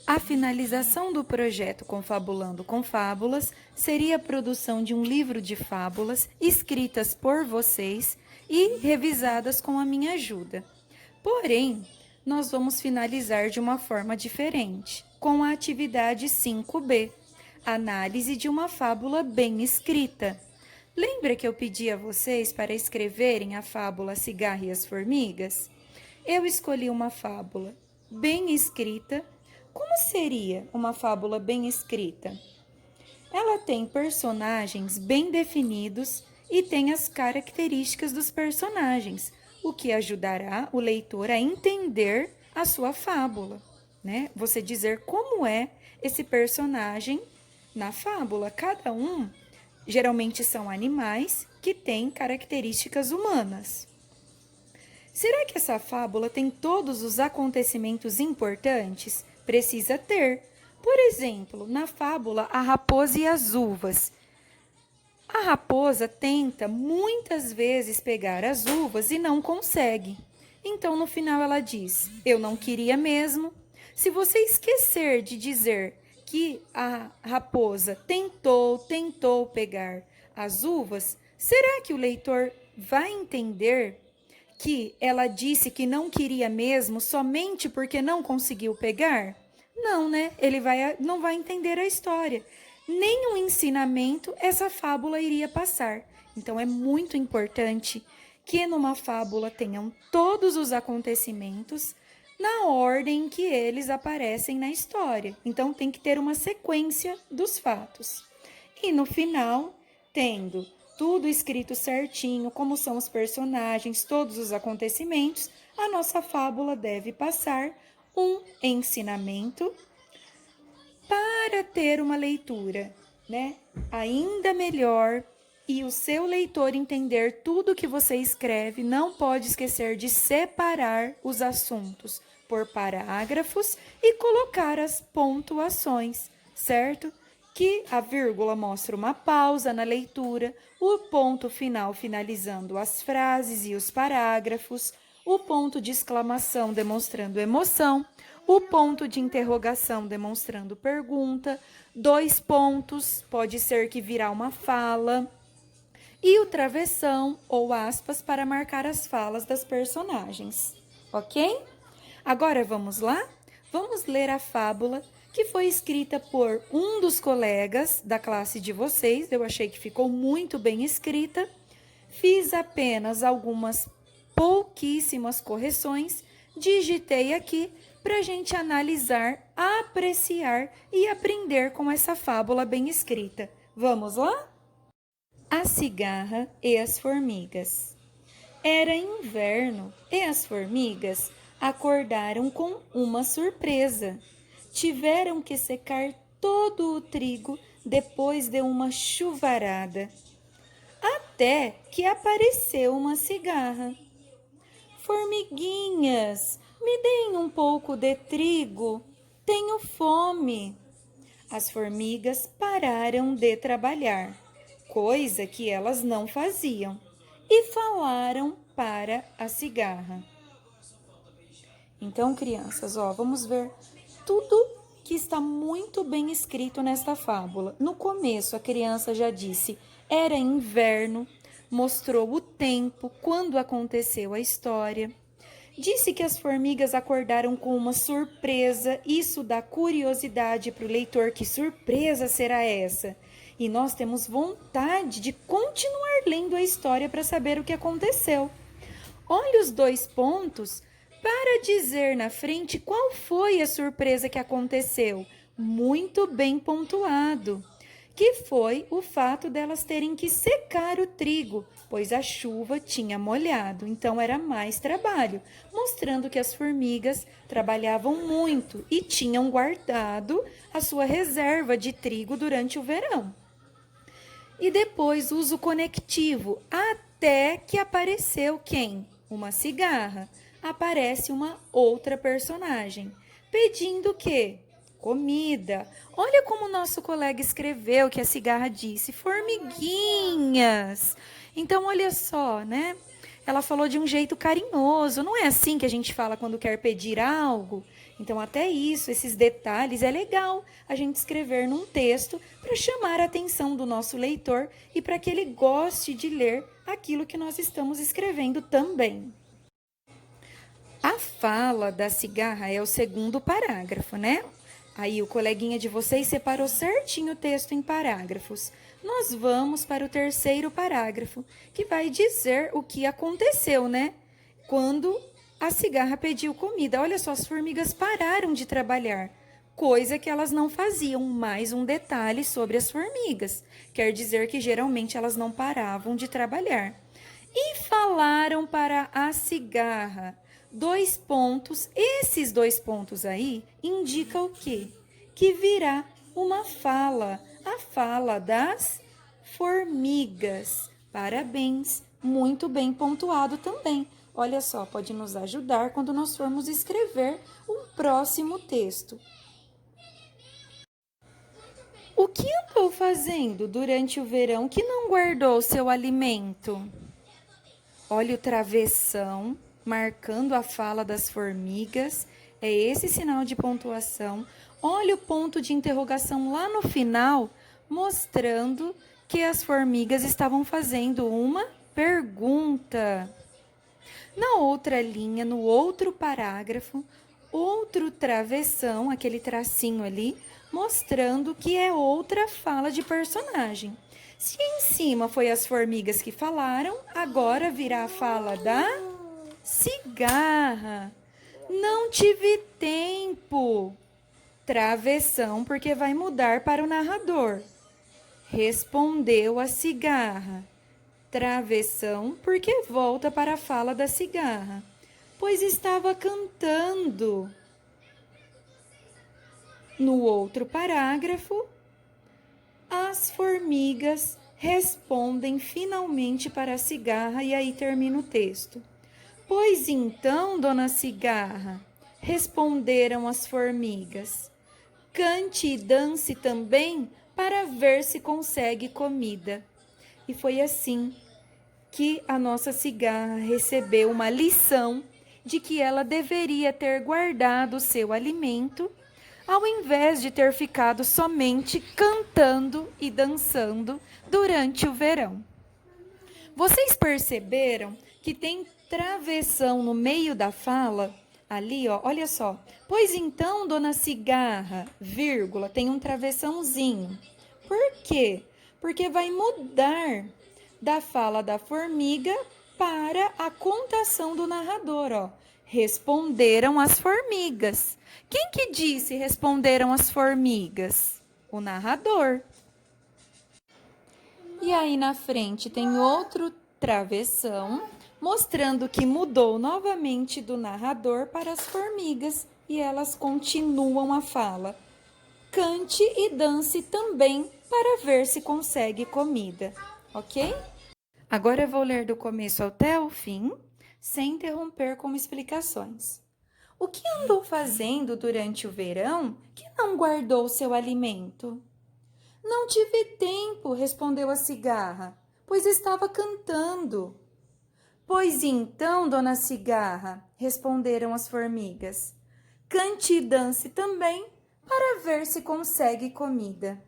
A finalização do projeto Confabulando com Fábulas seria a produção de um livro de fábulas escritas por vocês e revisadas com a minha ajuda. Porém, nós vamos finalizar de uma forma diferente, com a atividade 5B, análise de uma fábula bem escrita. Lembra que eu pedi a vocês para escreverem a fábula Cigarra e as Formigas? Eu escolhi uma fábula bem escrita. Como seria uma fábula bem escrita? Ela tem personagens bem definidos e tem as características dos personagens, o que ajudará o leitor a entender a sua fábula, né? Você dizer como é esse personagem na fábula. Cada um geralmente são animais que têm características humanas. Será que essa fábula tem todos os acontecimentos importantes? Precisa ter. Por exemplo, na fábula A Raposa e as Uvas. A raposa tenta muitas vezes pegar as uvas e não consegue. Então, no final, ela diz: eu não queria mesmo. Se você esquecer de dizer que a raposa tentou pegar as uvas, será que o leitor vai entender que ela disse que não queria mesmo somente porque não conseguiu pegar? Não, né? Ele não vai entender a história. Nem um ensinamento essa fábula iria passar. Então é muito importante que numa fábula tenham todos os acontecimentos na ordem que eles aparecem na história. Então tem que ter uma sequência dos fatos. E no final, tendo tudo escrito certinho, como são os personagens, todos os acontecimentos, a nossa fábula deve passar um ensinamento para ter uma leitura, né, ainda melhor, e o seu leitor entender tudo que você escreve. Não pode esquecer de separar os assuntos por parágrafos e colocar as pontuações, certo? Que a vírgula mostra uma pausa na leitura, o ponto final finalizando as frases e os parágrafos, o ponto de exclamação demonstrando emoção, o ponto de interrogação demonstrando pergunta, 2 pontos, pode ser que virá uma fala, e o travessão ou aspas para marcar as falas das personagens, ok? Agora vamos lá? Vamos ler a fábula que foi escrita por um dos colegas da classe de vocês. Eu achei que ficou muito bem escrita. Fiz apenas algumas pouquíssimas correções, digitei aqui para a gente analisar, apreciar e aprender com essa fábula bem escrita. Vamos lá? A cigarra e as formigas. Era inverno e as formigas acordaram com uma surpresa. Tiveram que secar todo o trigo depois de uma chuvarada. Até que apareceu uma cigarra. Formiguinhas, me deem um pouco de trigo, tenho fome. As formigas pararam de trabalhar, coisa que elas não faziam, e falaram para a cigarra. Então, crianças, vamos ver tudo que está muito bem escrito nesta fábula. No começo, a criança já disse: era inverno, mostrou o tempo, quando aconteceu a história. Disse que as formigas acordaram com uma surpresa. Isso dá curiosidade para o leitor. Que surpresa será essa? E nós temos vontade de continuar lendo a história para saber o que aconteceu. Olha os 2 pontos para dizer na frente qual foi a surpresa que aconteceu. Muito bem pontuado. Que foi o fato delas terem que secar o trigo, pois a chuva tinha molhado, então era mais trabalho, mostrando que as formigas trabalhavam muito e tinham guardado a sua reserva de trigo durante o verão. E depois uso conectivo, até que apareceu quem? Uma cigarra. Aparece uma outra personagem, pedindo o quê? Comida. Olha como o nosso colega escreveu que a cigarra disse: formiguinhas. Então, olha só, né? Ela falou de um jeito carinhoso. Não é assim que a gente fala quando quer pedir algo? Então, até isso, esses detalhes, é legal a gente escrever num texto para chamar a atenção do nosso leitor e para que ele goste de ler aquilo que nós estamos escrevendo também. A fala da cigarra é o segundo parágrafo, né? Aí o coleguinha de vocês separou certinho o texto em parágrafos. Nós vamos para o terceiro parágrafo, que vai dizer o que aconteceu, né? Quando a cigarra pediu comida. Olha só, as formigas pararam de trabalhar, coisa que elas não faziam. Mais um detalhe sobre as formigas. Quer dizer que geralmente elas não paravam de trabalhar. E falaram para a cigarra. 2 pontos. Esses 2 pontos aí indicam o quê? Que virá uma fala. A fala das formigas. Parabéns, muito bem pontuado também. Olha só, pode nos ajudar quando nós formos escrever um próximo texto. O que andou fazendo durante o verão que não guardou seu alimento? Olha o travessão marcando a fala das formigas. É esse sinal de pontuação. Olha o ponto de interrogação lá no final, mostrando que as formigas estavam fazendo uma pergunta. Na outra linha, no outro parágrafo, outro travessão, aquele tracinho ali, mostrando que é outra fala de personagem. Se em cima foi as formigas que falaram, agora virá a fala da cigarra. Não tive tempo. Travessão, porque vai mudar para o narrador. Respondeu a cigarra. Travessão, porque volta para a fala da cigarra, pois estava cantando. No outro parágrafo, as formigas respondem finalmente para a cigarra e aí termina o texto. Pois então, dona cigarra, responderam as formigas, cante e dance também para ver se consegue comida. E foi assim que a nossa cigarra recebeu uma lição de que ela deveria ter guardado o seu alimento, ao invés de ter ficado somente cantando e dançando durante o verão. Vocês perceberam que tem travessão no meio da fala? Ali, ó, olha só. Pois então, dona cigarra, vírgula, tem um travessãozinho. Por quê? Porque vai mudar da fala da formiga para a contação do narrador, ó. Responderam as formigas. Quem que disse responderam as formigas? O narrador. E aí na frente tem outro travessão, mostrando que mudou novamente do narrador para as formigas e elas continuam a fala. Cante e dance também para ver se consegue comida, ok? Agora eu vou ler do começo até o fim, sem interromper com explicações. O que andou fazendo durante o verão que não guardou seu alimento? Não tive tempo, respondeu a cigarra, pois estava cantando. Pois então, dona cigarra, responderam as formigas, cante e dance também para ver se consegue comida.